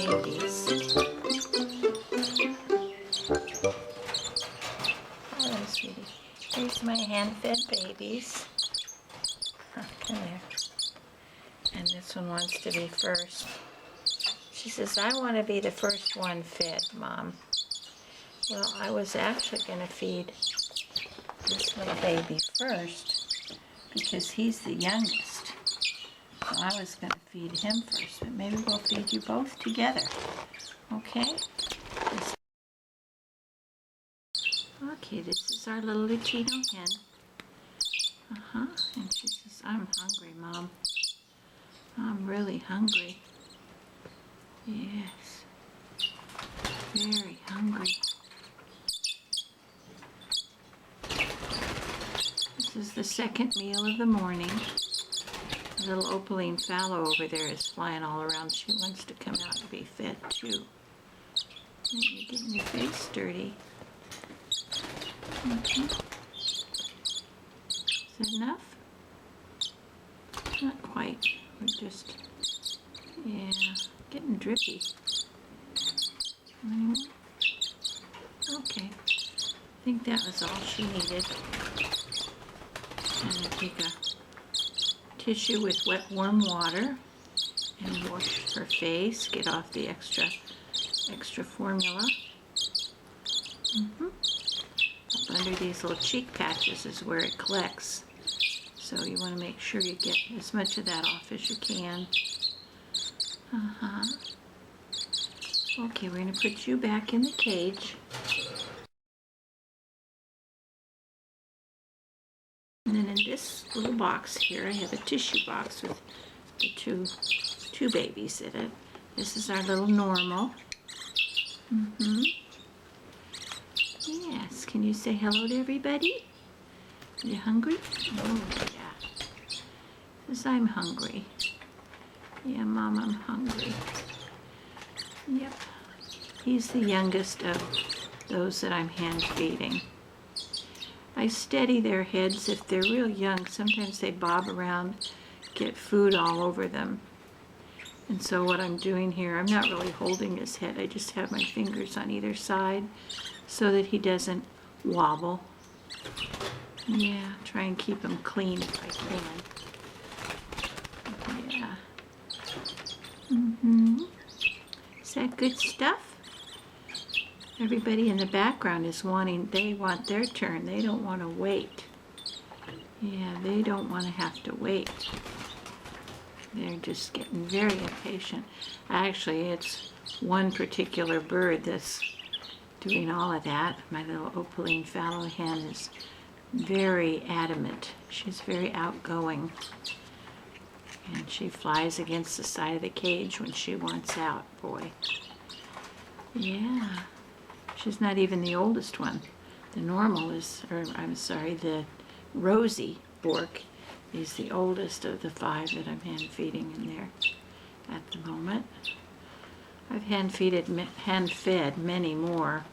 babies. Hello, sweetie. Here's my hand-fed babies. Come here. And this one wants to be first. She says, I want to be the first one fed, Mom. Well, I was actually going to feed this little baby first because he's the youngest. So I was going to feed him first, but maybe we'll feed you both together. Okay? Okay, this is our little Lutino hen. And she says, I'm hungry, Mom. I'm really hungry. Yes. Very hungry. This is the second meal of the morning. The little Opaline Fallow over there is flying all around. She wants to come out and be fed too. And you're getting your face dirty. Is that enough? Not quite. We're just, yeah, getting drippy. Okay. I think that was all she needed. And I take a tissue with wet warm water and wash her face, get off the extra formula. Up under these little cheek patches is where it collects. So you want to make sure you get as much of that off as you can. Okay, we're going to put you back in the cage. And then in this little box here, I have a tissue box with the two babies in it. This is our little normal. Yes, can you say hello to everybody? Are you hungry? Oh, yeah. Says I'm hungry. Yeah, Mom, I'm hungry. Yep. He's the youngest of those that I'm hand feeding. I steady their heads. If they're real young, sometimes they bob around, get food all over them. And so what I'm doing here, I'm not really holding his head. I just have my fingers on either side so that he doesn't wobble. Yeah, try and keep him clean if I can. Yeah. Is that good stuff? Everybody in the background is they want their turn. They don't want to wait. Yeah, they don't want to have to wait. They're just getting very impatient. Actually, it's one particular bird that's doing all of that. My little Opaline Fallow hen is very adamant. She's very outgoing. And she flies against the side of the cage when she wants out, boy. Yeah. She's not even the oldest one. The normal is, the Rosie, Bourke, is the oldest of the 5 that I'm hand feeding in there at the moment. I've hand fed many more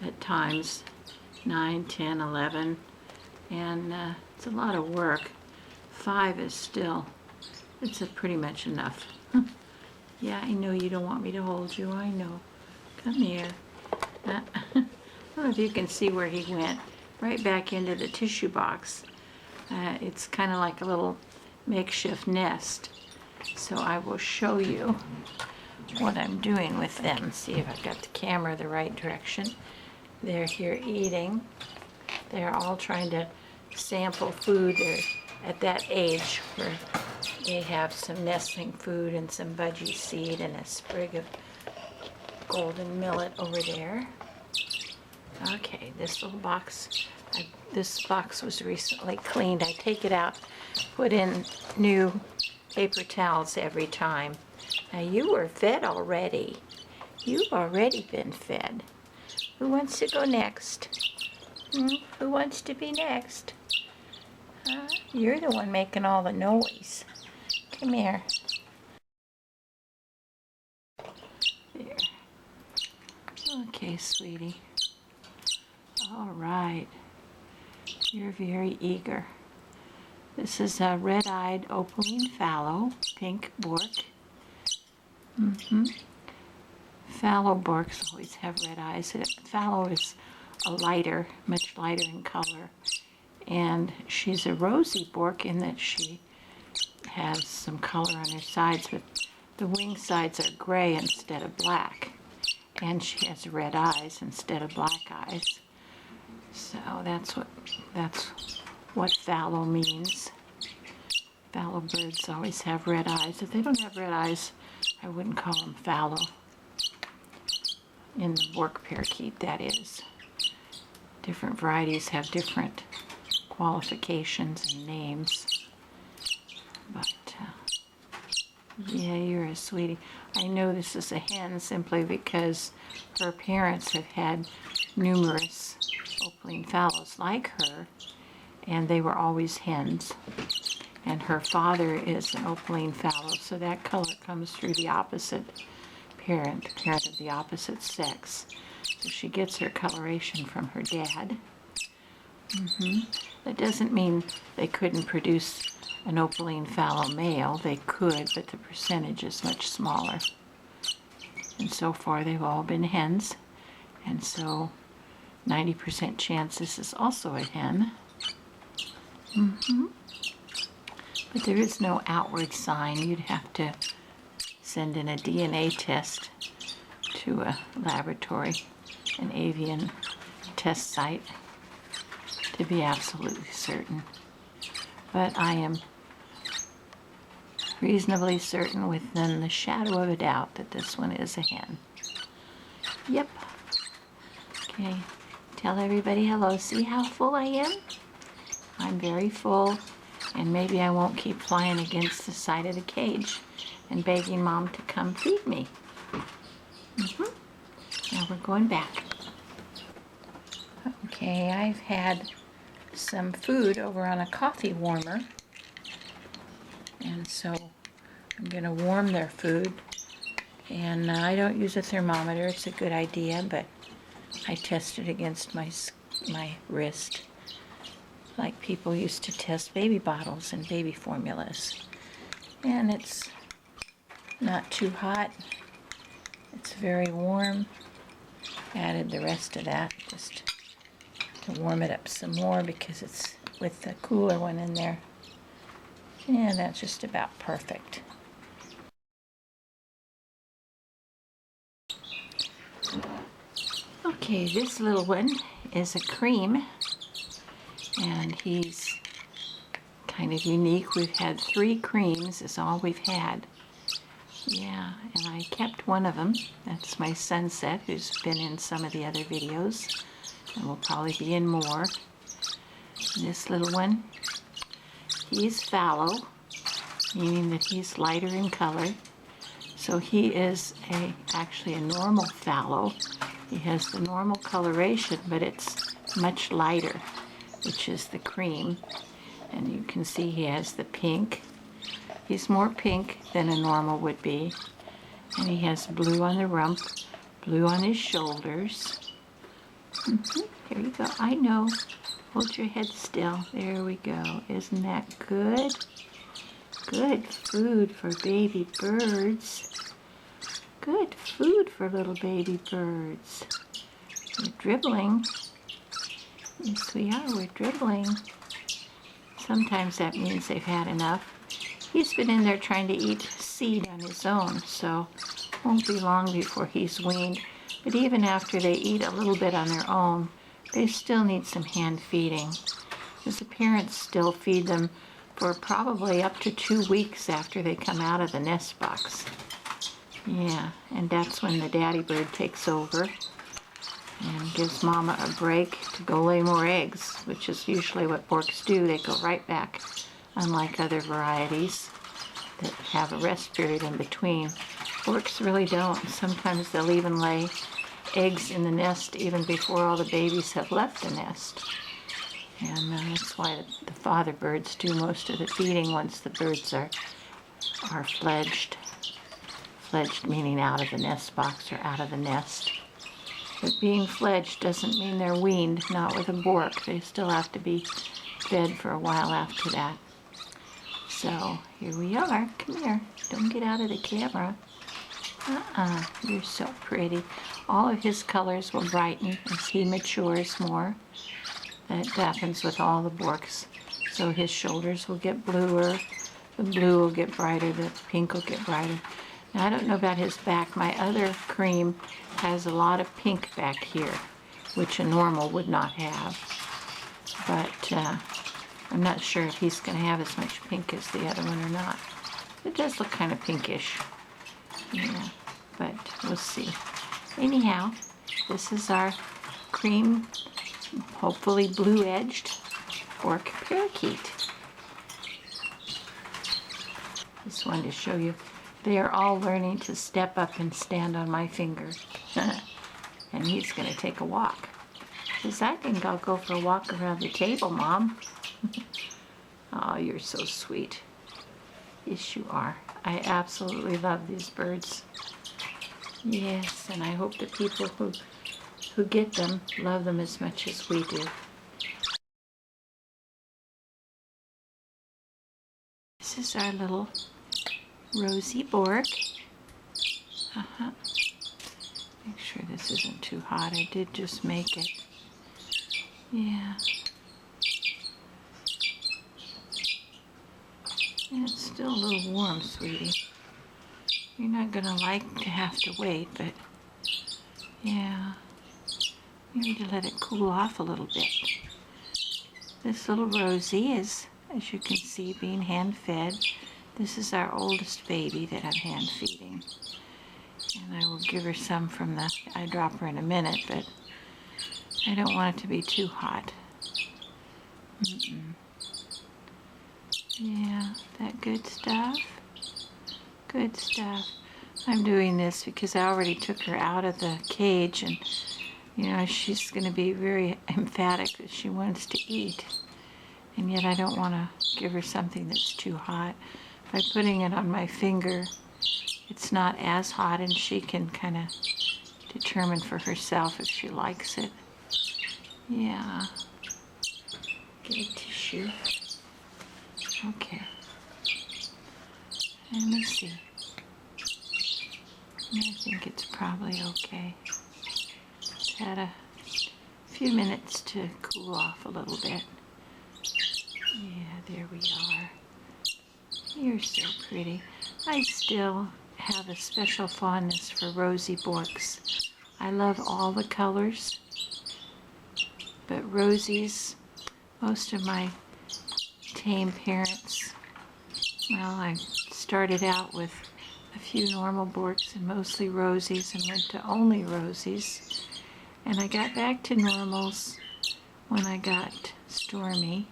at times, 9, 10, 11, and it's a lot of work. 5 is still, it's pretty much enough. Yeah, I know you don't want me to hold you, I know. Come here. I don't know if you can see where he went, right back into the tissue box. It's kind of like a little makeshift nest. So I will show you what I'm doing with them. See if I've got the camera the right direction. They're here eating. They're all trying to sample food. They're at that age where they have some nestling food and some budgie seed and a sprig of golden millet over there. Okay, this little box, this box was recently cleaned. I take it out, put in new paper towels every time. Now you were fed already. You've already been fed. Who wants to go next? Who wants to be next? You're the one making all the noise. Come here. There. Okay, sweetie. All right. You're very eager. This is a red-eyed Opaline Fallow, pink Bourke. Fallow Bourkes always have red eyes. Fallow is much lighter in color. And she's a rosy Bourke in that she has some color on her sides, but the wing sides are gray instead of black. And she has red eyes instead of black eyes. So that's what fallow means. Fallow birds always have red eyes. If they don't have red eyes, I wouldn't call them fallow. In the Bourke parakeet, that is. Different varieties have different qualifications and names. But, yeah, you're a sweetie. I know this is a hen simply because her parents have had numerous Opaline Fallows like her, and they were always hens. And her father is an Opaline Fallow, so that color comes through the opposite parent of the opposite sex. So she gets her coloration from her dad. That doesn't mean they couldn't produce an Opaline Fallow male. They could, but the percentage is much smaller. And so far they've all been hens, and so 90% chance this is also a hen. But there is no outward sign. You'd have to send in a DNA test to a laboratory, an avian test site, to be absolutely certain. But I am reasonably certain within the shadow of a doubt that this one is a hen. Yep. Okay, tell everybody hello. See how full I am? I'm very full, and maybe I won't keep flying against the side of the cage and begging Mom to come feed me. Now we're going back. Okay, I've had some food over on a coffee warmer, and so I'm going to warm their food. And I don't use a thermometer. It's a good idea, but I test it against my wrist, like people used to test baby bottles and baby formulas. And it's not too hot. It's very warm. Added the rest of that just to warm it up some more because it's with the cooler one in there. And that's just about perfect. Okay, this little one is a cream, and he's kind of unique. We've had 3 creams is all we've had. Yeah, and I kept one of them. That's my Sunset, who's been in some of the other videos, and will probably be in more. This little one, he's fallow, meaning that he's lighter in color. So he is actually a normal fallow. He has the normal coloration, but it's much lighter, which is the cream. And you can see he has the pink. He's more pink than a normal would be. And he has blue on the rump, blue on his shoulders. Here you go. I know. Hold your head still. There we go. Isn't that good? Good food for baby birds. Good food for little baby birds. We're dribbling. Yes, we are. We're dribbling. Sometimes that means they've had enough. He's been in there trying to eat seed on his own, so won't be long before he's weaned. But even after they eat a little bit on their own, they still need some hand feeding, because the parents still feed them for probably up to 2 weeks after they come out of the nest box. Yeah, and that's when the daddy bird takes over and gives Mama a break to go lay more eggs, which is usually what Bourkes do. They go right back, unlike other varieties that have a rest period in between. Bourkes really don't. Sometimes they'll even lay eggs in the nest even before all the babies have left the nest. And that's why the father birds do most of the feeding once the birds are fledged. Fledged meaning out of the nest box or out of the nest. But being fledged doesn't mean they're weaned, not with a Bourke. They still have to be fed for a while after that. So here we are. Come here. Don't get out of the camera. You're so pretty. All of his colors will brighten as he matures more. That happens with all the Bourkes. So his shoulders will get bluer, the blue will get brighter, the pink will get brighter. Now I don't know about his back. My other cream has a lot of pink back here, which a normal would not have. But I'm not sure if he's going to have as much pink as the other one or not. It does look kind of pinkish. Yeah, but we'll see. Anyhow, this is our cream, hopefully blue-edged Bourke parakeet. Just wanted to show you. They are all learning to step up and stand on my finger. And he's going to take a walk. He says, I think I'll go for a walk around the table, Mom. Oh, you're so sweet. Yes, you are. I absolutely love these birds. Yes, and I hope the people who get them love them as much as we do. This is our little Rosie Bourke. Make sure this isn't too hot. I did just make it. Yeah. Yeah, it's still a little warm, sweetie. You're not gonna like to have to wait, but yeah. You need to let it cool off a little bit. This little Rosie is, as you can see, being hand-fed. This is our oldest baby that I'm hand-feeding. And I will give her some from the eyedropper in a minute, but I don't want it to be too hot. Yeah, that good stuff? Good stuff. I'm doing this because I already took her out of the cage, and you know, she's going to be very emphatic that she wants to eat. And yet I don't want to give her something that's too hot. By putting it on my finger, it's not as hot, and she can kind of determine for herself if she likes it. Yeah. Get a tissue. Okay. Let me see. I think it's probably okay. It's had a few minutes to cool off a little bit. Yeah, there we are. You're so pretty. I still have a special fondness for Rosie Bourkes. I love all the colors, but Rosies, most of my tame parents, well, I started out with a few normal Bourkes and mostly Rosies, and went to only Rosies. And I got back to normals when I got Stormy,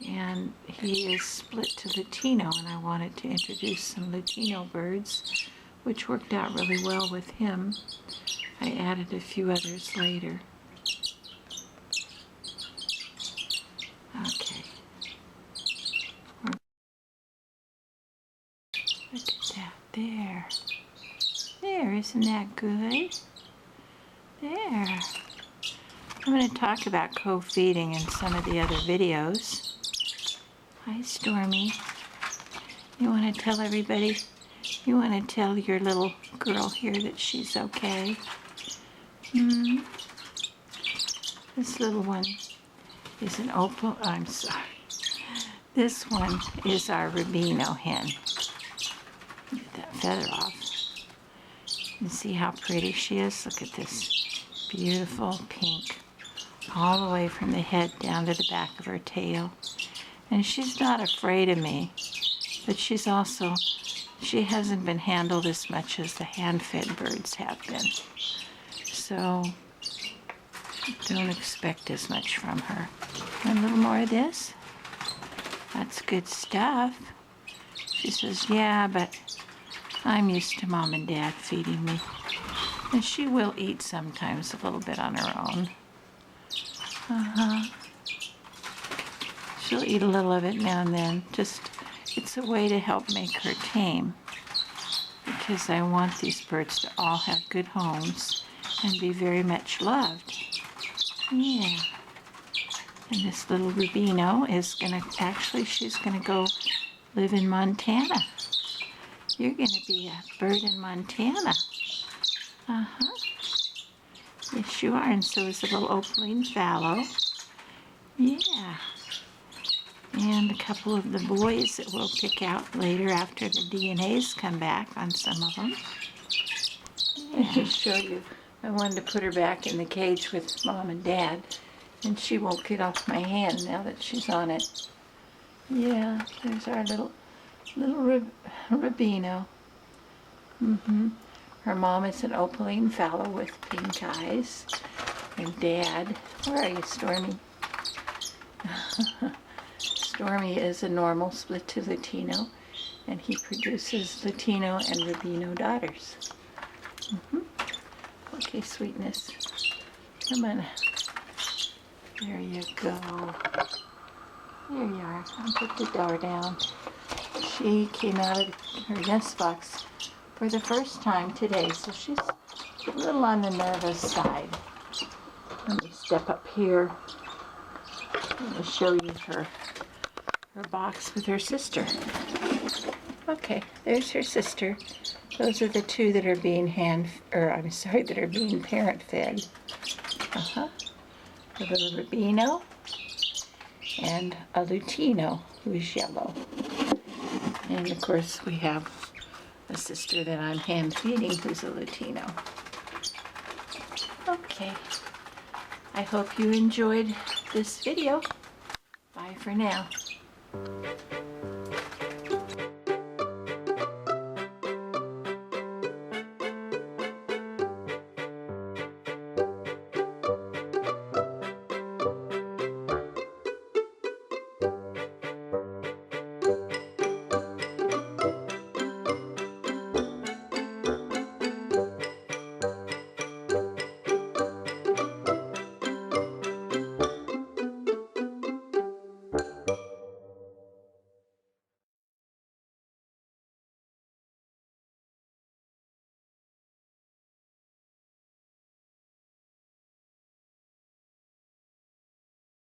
and he is split to Lutino, and I wanted to introduce some Lutino birds, which worked out really well with him. I added a few others later. Okay. Look at that. There. There, isn't that good? There. I'm going to talk about co-feeding in some of the other videos. Hi, Stormy. You want to tell everybody, you want to tell your little girl here that she's okay? This little one is an opal, I'm sorry. This one is our Rubino hen. Get that feather off. And see how pretty she is? Look at this beautiful pink, all the way from the head down to the back of her tail. And she's not afraid of me, but she's also, she hasn't been handled as much as the hand-fed birds have been. So don't expect as much from her. Want a little more of this? That's good stuff. She says, yeah, but I'm used to Mom and Dad feeding me. And she will eat sometimes a little bit on her own. She'll eat a little of it now and then. Just, it's a way to help make her tame. Because I want these birds to all have good homes and be very much loved. Yeah. And this little Rubino is gonna, actually she's gonna go live in Montana. You're going to be a bird in Montana. Uh-huh. Yes, you are, and so is the little Opaline Fallow. Yeah. And a couple of the boys that we'll pick out later after the DNAs come back on some of them. Yeah. I just showed you. I wanted to put her back in the cage with Mom and Dad, and she won't get off my hand now that she's on it. Yeah, there's our little Rubino. Her mom is an Opaline Fallow with pink eyes. And Dad, where are you, Stormy? Stormy is a normal split to Lutino, and he produces Lutino and Rubino daughters. Okay, sweetness. Come on. There you go. There you are. I'll put the door down. She came out of her nest box for the first time today, so she's a little on the nervous side. Let me step up here. I'm going to show you her box with her sister. Okay, there's her sister. Those are the two that are being that are being parent fed. A little Rubino and a Lutino who's yellow. And of course we have a sister that I'm hand feeding who's a Lutino. Okay, I hope you enjoyed this video. Bye for now.